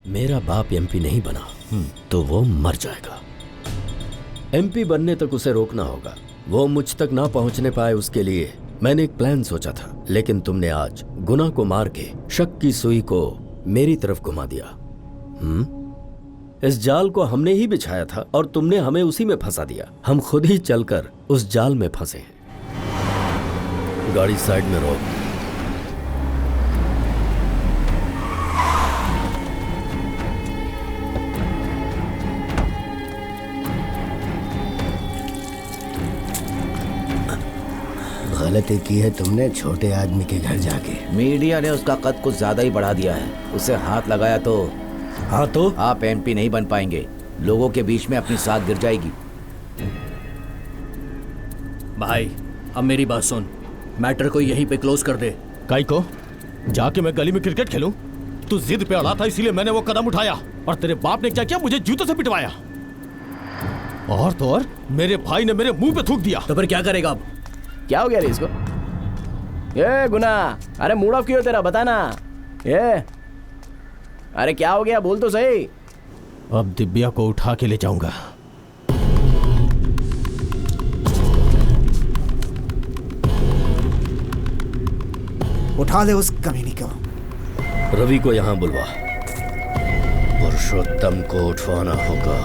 मेरा बाप एमपी नहीं बना तो वो मर जाएगा। एमपी बनने तक उसे रोकना होगा। वो मुझ तक ना पहुंचने पाए उसके लिए मैंने एक प्लान सोचा था, लेकिन तुमने आज गुनाह को मार के शक की सुई को मेरी तरफ घुमा दिया। इस जाल को हमने ही बिछाया था और तुमने हमें उसी में फंसा दिया। हम खुद ही चलकर उस जाल में फंसे हैं। गाड़ी साइड में रोक। गलती की है तुमने छोटे आदमी के घर जाके। मीडिया ने उसका कद कुछ ज्यादा ही बढ़ा दिया है। उसे हाथ लगाया तो आप एमपी नहीं बन पाएंगे। लोगों के बीच में अपनी साख गिर जाएगी। भाई अब मेरी बात सुन, मैटर को यहीं पे क्लोज कर दे। काई को जाके मैं गली में क्रिकेट खेलूं? तू जिद पे अड़ा था इसीलिए मैंने वो कदम उठाया। और तेरे बाप ने क्या किया? मुझे जूतों से पिटवाया। और तो और मेरे भाई ने मेरे मुंह पे थूक दिया। तो फिर क्या करेगा अब? क्या हो गया रे इसको? ये गुना, अरे मूड ऑफ क्यों तेरा, बताना। ये अरे क्या हो गया, बोल तो सही। अब दिव्या को उठा के ले जाऊंगा। उठा ले उस कमीनी को। रवि को यहां बुलवा। पुरुषोत्तम को उठवाना होगा।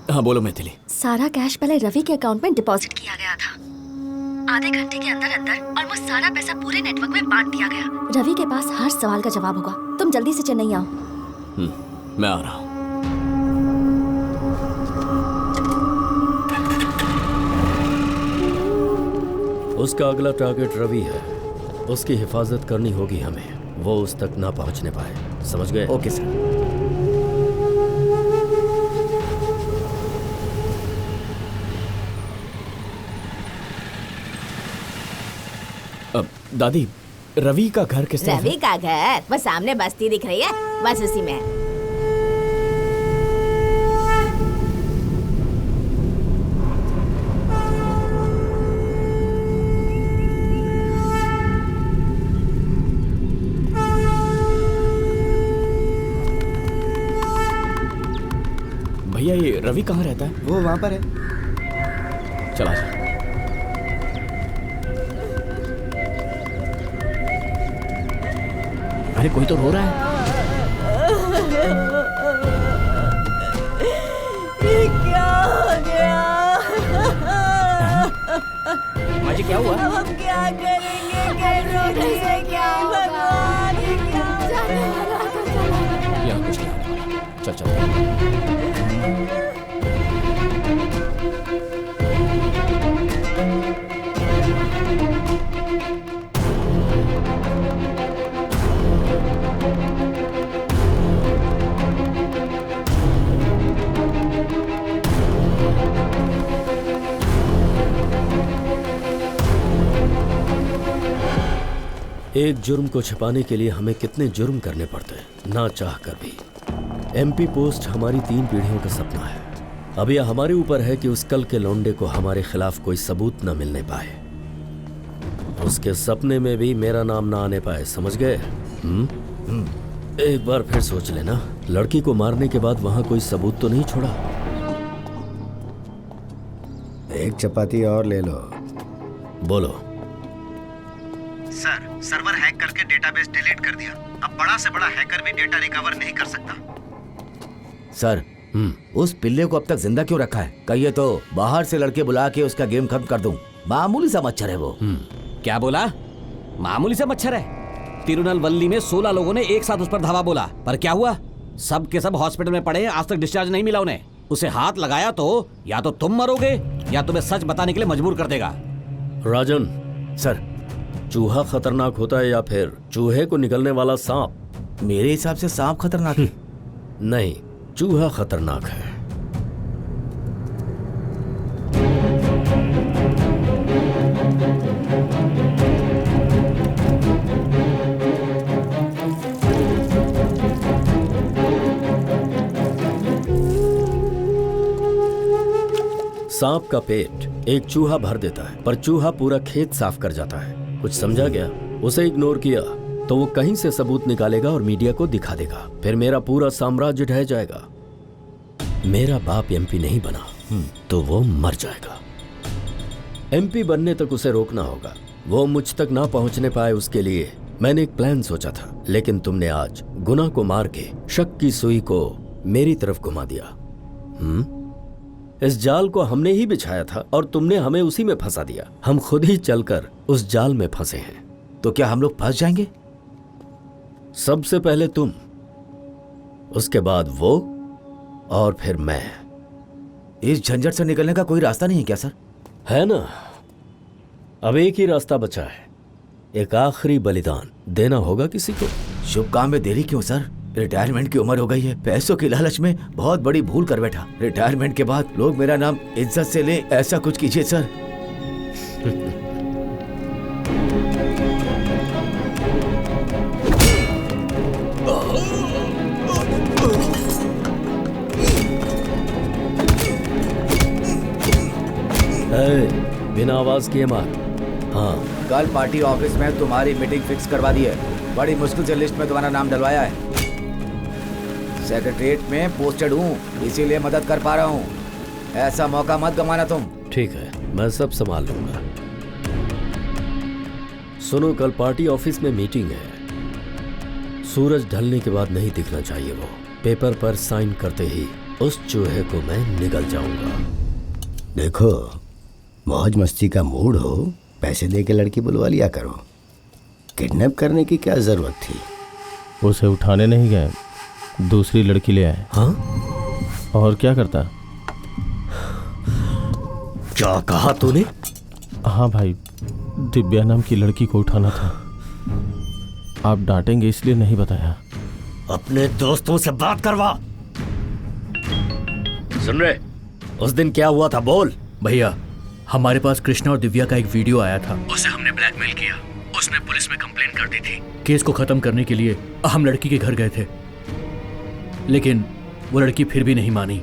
हाँ बोलो मैथिली। सारा कैश पहले रवि के अकाउंट में डिपॉजिट किया गया था। आधे घंटे के अंदर अंदर ऑलमोस्ट सारा पैसा पूरे नेटवर्क में बांट दिया गया। रवि के पास हर सवाल का जवाब होगा। तुम जल्दी से चेन्नई आओ। मैं आ रहा हूँ। उसका अगला टारगेट रवि है। उसकी हिफाजत करनी होगी हमें। वो उस तक ना पहुंचने पाए। समझ गए? Okay sir. दादी, रवि का घर किस तरफ? रवि का घर बस सामने बस्ती दिख रही है, बस उसी में है। भैया ये रवि कहाँ रहता है? वो वहां पर है। चला जा। अरे कोई तो रो रहा है। ये क्या हो गया? माँ जी क्या हुआ? अब हम क्या करेंगे? कैसे क्या भगवान, ये क्या हो रहा? यहाँ कुछ नहीं। चल चल। एक जुर्म को छिपाने के लिए हमें कितने जुर्म करने पड़ते हैं, ना चाह कर भी। एमपी पोस्ट हमारी 3 पीढ़ियों का सपना है। अब यह हमारे ऊपर है कि उस कल के लौंडे को हमारे खिलाफ कोई सबूत न मिलने पाए। उसके सपने में भी मेरा नाम ना आने पाए। समझ गए? एक बार फिर सोच लेना। लड़की को मारने के बाद वहां कोई सबूत तो नहीं छोड़ा। एक चपाती और ले लो। बोलो। सर, सर्वर हैक करके डेटाबेस डिलीट कर दिया। अब बड़ा से बड़ा हैकर भी डेटा रिकवर नहीं कर सकता। सर, उस पिल्ले को अब तक जिंदा क्यों रखा है? कहिए तो बाहर से लड़के बुला के उसका गेम खत्म कर दूं। मामूली सा मच्छर है वो। क्या बोला? मामूली सा मच्छर है? तिरुनेलवल्ली में 16 लोगों ने एक साथ उस पर धावा बोला, पर क्या हुआ? सब के सब हॉस्पिटल में पड़े हैं। आज तक डिस्चार्ज नहीं मिला उन्हें। उसे हाथ लगाया तो या तो तुम मरोगे या तुम्हें सच बताने के लिए मजबूर कर देगा। राजन। सर, चूहा खतरनाक होता है या फिर चूहे को निगलने वाला सांप? मेरे हिसाब से सांप खतरनाक है। नहीं, चूहा खतरनाक है। सांप का पेट एक चूहा भर देता है, पर चूहा पूरा खेत साफ कर जाता है। कुछ समझा गया? उसे इग्नोर किया तो वो कहीं से सबूत निकालेगा और मीडिया को दिखा देगा, फिर मेरा पूरा साम्राज्य ढह जाएगा। मेरा बाप एमपी नहीं बना तो वो मर जाएगा। एमपी बनने तक उसे रोकना होगा। वो मुझ तक ना पहुंचने पाए, उसके लिए मैंने एक प्लान सोचा था, लेकिन तुमने आज गुनाह को मार के शक की सुई को मेरी तरफ घुमा दिया। इस जाल को हमने ही बिछाया था और तुमने हमें उसी में फंसा दिया। हम खुद ही चलकर उस जाल में फंसे हैं। तो क्या हम लोग फंस जाएंगे? सबसे पहले तुम, उसके बाद वो, और फिर मैं। इस झंझट से निकलने का कोई रास्ता नहीं है क्या सर? है ना, अब एक ही रास्ता बचा है। एक आखिरी बलिदान देना होगा किसी को। शुभ काम में देरी क्यों सर? रिटायरमेंट की उम्र हो गई है। पैसों की लालच में बहुत बड़ी भूल कर बैठा। रिटायरमेंट के बाद लोग मेरा नाम इज्जत से ले, ऐसा कुछ कीजिए सर। बिना आवाज किए मार। हाँ, कल पार्टी ऑफिस में तुम्हारी मीटिंग फिक्स करवा दी है। बड़ी मुश्किल से लिस्ट में तुम्हारा नाम डलवाया है। सेक्रेटरीट में पोस्टेड हूँ, इसीलिए मदद कर पा रहा हूँ। ऐसा मौका मत गंवाना तुम। ठीक है, मैं सब संभाल लूंगा। सुनो, कल पार्टी ऑफिस में मीटिंग है। सूरज ढलने के बाद नहीं दिखना चाहिए। वो पेपर पर साइन करते ही उस चूहे को मैं निगल जाऊंगा। देखो, मौज मस्ती का मूड हो, पैसे दे के लड़की बुलवा लिया करो। किडनैप करने की क्या जरूरत थी? उसे उठाने नहीं गए, दूसरी लड़की ले आए। हाँ? और क्या करता? क्या कहा तूने? हाँ भाई, दिव्या नाम की लड़की को उठाना था। आप डांटेंगे इसलिए नहीं बताया। अपने दोस्तों से बात करवा। सुन रहे, उस दिन क्या हुआ था? बोल। भैया, हमारे पास कृष्णा और दिव्या का एक वीडियो आया था। उसे हमने ब्लैकमेल किया। उसने पुलिस में कंप्लेन कर दी थी। केस को खत्म करने के लिए हम लड़की के घर गए थे, लेकिन वो लड़की फिर भी नहीं मानी।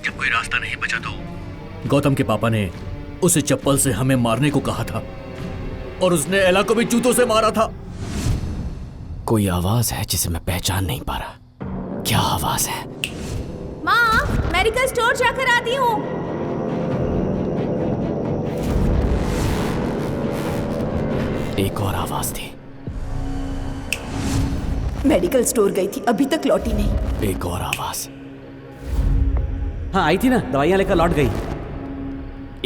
जब कोई रास्ता नहीं बचा तो गौतम के पापा ने उसे चप्पल से हमें मारने को कहा था और उसने एला को भी जूतों से मारा था। कोई आवाज है जिसे मैं पहचान नहीं पा रहा। क्या आवाज है? माँ, मेडिकल स्टोर जाकर आती हूँ। एक और आवाज थी। मेडिकल स्टोर गई थी, अभी तक लौटी नहीं। एक और आवाज। हाँ, आई थी ना, दवाइयां लेकर लौट गई।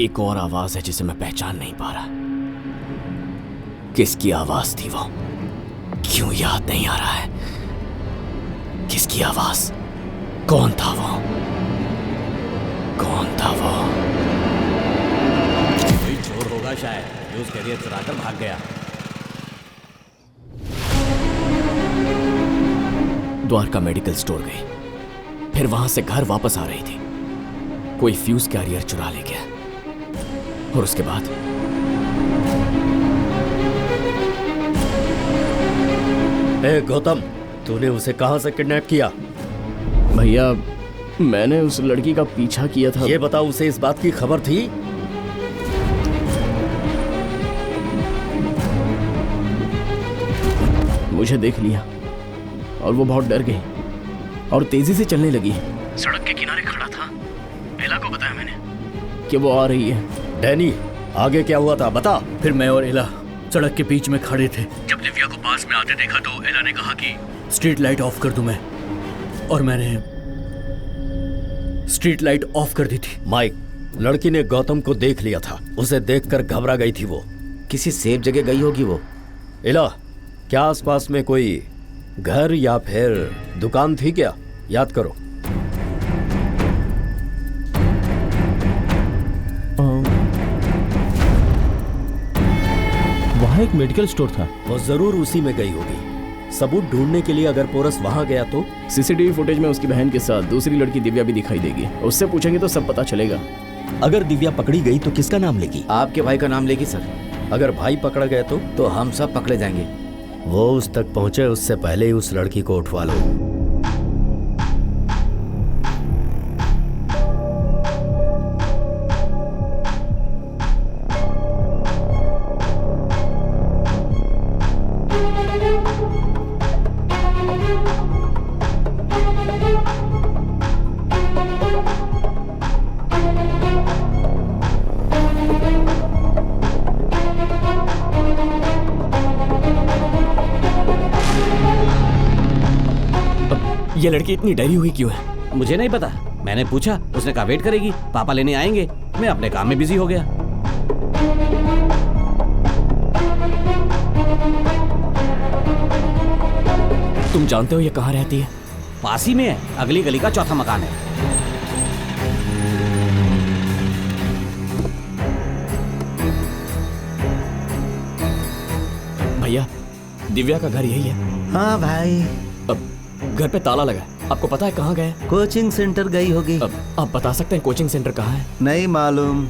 एक और आवाज है जिसे मैं पहचान नहीं पा रहा। किसकी आवाज थी वो? क्यों याद नहीं आ रहा है? किसकी आवाज? कौन था वो? कौन था वो? कोई चोर होगा शायद, जो उस कैरियर चुराकर भाग गया। द्वारका मेडिकल स्टोर गई, फिर वहां से घर वापस आ रही थी। कोई फ्यूज कैरियर चुरा ले गया और उसके बाद गौतम, तूने उसे कहां से किडनैप किया? भैया, मैंने उस लड़की का पीछा किया था। ये बताओ, उसे इस बात की खबर थी? मुझे देख लिया और वो बहुत डर गई और तेजी से चलने लगी। सड़क के किनारे खड़ा था। एला को बताया मैंने कि वो आ रही है। डैनी, आगे क्या हुआ था बता। फिर मैं और एला सड़क के बीच में खड़े थे। जब दिव्या को पास में आते देखा तो एला ने कहा कि स्ट्रीट लाइट ऑफ कर दूं मैं, और मैंने स्ट्रीट लाइट ऑफ कर दी थी। माइक, लड़की ने गौतम को देख लिया था। उसे देखकर घबरा गई थी वो। किसी सेफ जगह गई होगी वो। एला, क्या आसपास में कोई घर या फिर दुकान थी क्या? याद करो। वहाँ एक मेडिकल स्टोर था। वो जरूर उसी में गई होगी। सबूत ढूंढने के लिए अगर पोरस वहां गया तो? सीसीटीवी फुटेज में उसकी बहन के साथ दूसरी लड़की दिव्या भी दिखाई देगी। उससे पूछेंगे तो सब पता चलेगा। अगर दिव्या पकड़ी गई तो किसका नाम लेगी? आपके भाई का नाम लेगी सर। अगर भाई पकड़ गए तो हम सब पकड़े जाएंगे। वो उस तक पहुंचे उससे पहले ही उस लड़की को उठवा लो। ये लड़की इतनी डरी हुई क्यों है? मुझे नहीं पता, मैंने पूछा, उसने कहा वेट करेगी, पापा लेने आएंगे। मैं अपने काम में बिजी हो गया। तुम जानते हो ये कहाँ रहती है? पास ही में है, अगली गली का चौथा मकान है। भैया, दिव्या का घर यही है? हाँ भाई। अब घर पे ताला लगा है, आपको पता है कहाँ गए? कोचिंग सेंटर गई होगी। अब आप बता सकते हैं कोचिंग सेंटर कहाँ है? नहीं मालूम।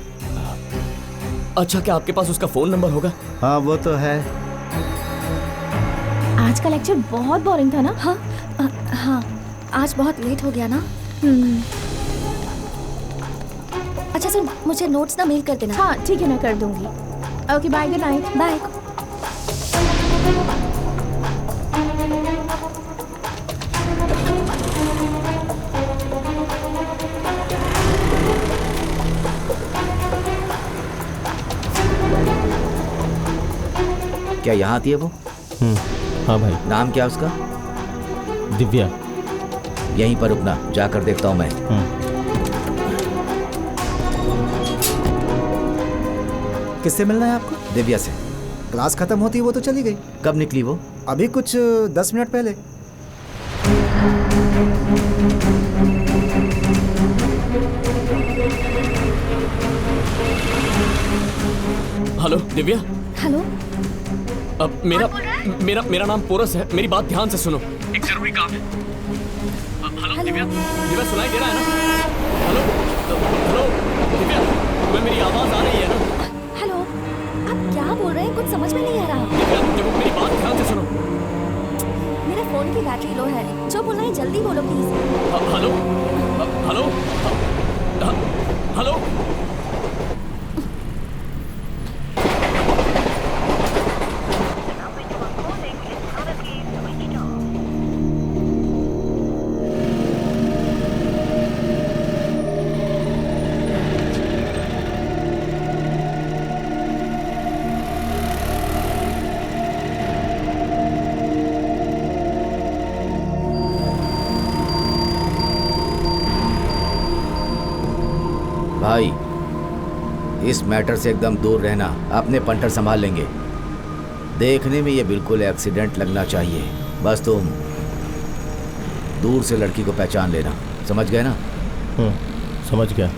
अच्छा, क्या आपके पास उसका फोन नंबर होगा? हाँ वो तो है। आज का लेक्चर बहुत बोरिंग था ना? हाँ हाँ, आज बहुत लेट हो गया ना। अच्छा सुन, मुझे नोट्स ना मेल कर देना। हाँ ठीक है, मैं कर दूंगी। Okay bye, good night. Bye. क्या यहाँ आती है वो? हाँ भाई। नाम क्या उसका? दिव्या। यहीं पर रुकना, जाकर देखता हूँ मैं। किससे मिलना है आपको? दिव्या से। क्लास खत्म होती वो तो चली गई। कब निकली वो? अभी कुछ 10 मिनट पहले। हेलो दिव्या। हेलो। अब मेरा नाम पोरस है, मेरी बात ध्यान से सुनो, एक जरूरी काम है। हेलो दिव्या, दिव्या सुनाई दे रहा है ना? हेलो हेलो दिव्या, तुम्हें मेरी आवाज आ रही है ना? हेलो, आप क्या बोल रहे हैं? कुछ समझ में नहीं आ रहा। दिव्या देखो, मेरी बात ध्यान से सुनो। मेरे फोन की बैटरी लो है, जो बोलना है जल्दी बोलो प्लीज। Hello hello hello. भाई, इस मैटर से एकदम दूर रहना, अपने पंटर संभाल लेंगे। देखने में ये बिल्कुल एक्सीडेंट लगना चाहिए, बस तुम दूर से लड़की को पहचान लेना, समझ गए ना? समझ गया।